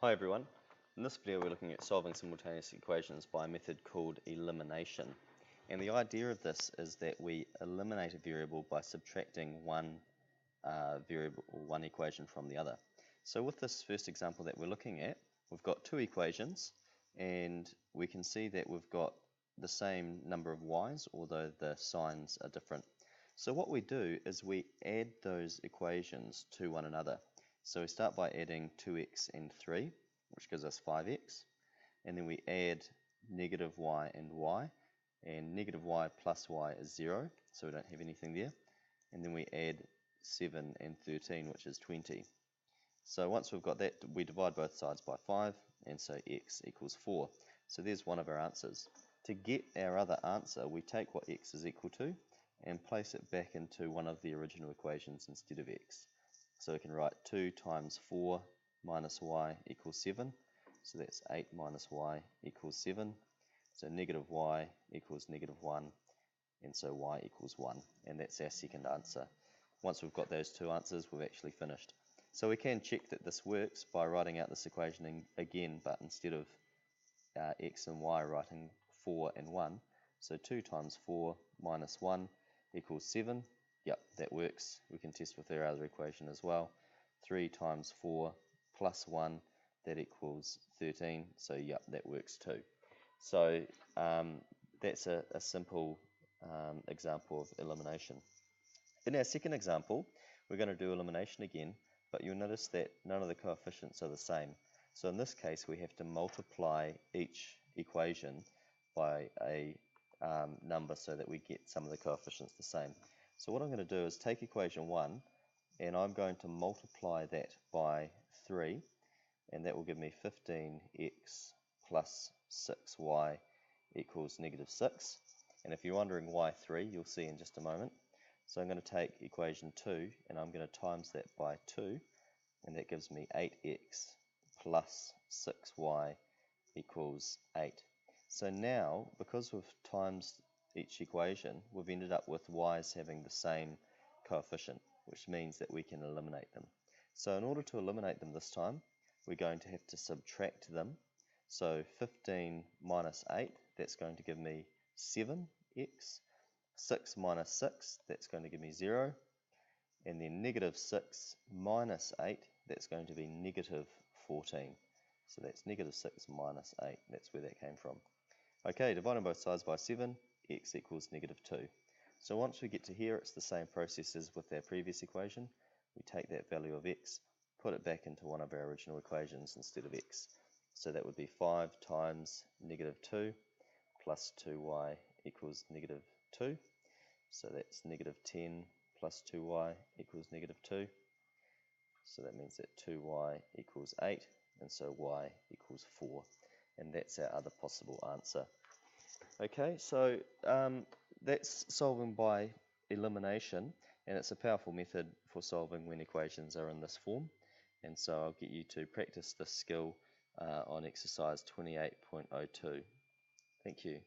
Hi everyone. In this video we're looking at solving simultaneous equations by a method called elimination. And the idea of this is that we eliminate a variable by subtracting one variable or one equation from the other. So with this first example that we're looking at, we've got two equations and we can see that we've got the same number of y's, although the signs are different. So what we do is we add those equations to one another. So we start by adding 2x and 3, which gives us 5x, and then we add negative y, and negative y plus y is 0, so we don't have anything there, and then we add 7 and 13, which is 20. So once we've got that, we divide both sides by 5, and so x equals 4. So there's one of our answers. To get our other answer, we take what x is equal to and place it back into one of the original equations instead of x. So we can write 2 times 4 minus y equals 7. So that's 8 minus y equals 7. So negative y equals negative 1. And so y equals 1. And that's our second answer. Once we've got those two answers, we've actually finished. So we can check that this works by writing out this equation again, but instead of x and y, writing 4 and 1. So 2 times 4 minus 1 equals 7. Yep, that works. We can test with our other equation as well. 3 times 4 plus 1, that equals 13. So yep, that works too. So that's a simple example of elimination. In our second example, we're going to do elimination again, but you'll notice that none of the coefficients are the same. So in this case, we have to multiply each equation by a number so that we get some of the coefficients the same. So what I'm going to do is take equation 1 and I'm going to multiply that by 3, and that will give me 15x plus 6y equals negative 6. And if you're wondering why 3, you'll see in just a moment. So I'm going to take equation 2 and I'm going to times that by 2, and that gives me 8x plus 6y equals 8. So now, because we've times each equation, we've ended up with y's having the same coefficient, which means that we can eliminate them. So in order to eliminate them this time, we're going to have to subtract them. So 15 minus 8, that's going to give me 7x. 6 minus 6, that's going to give me 0. And then negative 6 minus 8, that's going to be negative 14. So that's negative 6 minus 8, that's where that came from. Okay, dividing both sides by 7, x equals negative 2. So once we get to here, it's the same process as with our previous equation. We take that value of x, put it back into one of our original equations instead of x. So that would be 5 times negative 2 plus 2y equals negative 2. So that's negative 10 plus 2y equals negative 2. So that means that 2y equals 8, and so y equals 4. And that's our other possible answer. Okay, so that's solving by elimination, and it's a powerful method for solving when equations are in this form. And so I'll get you to practice this skill on exercise 28.02. Thank you.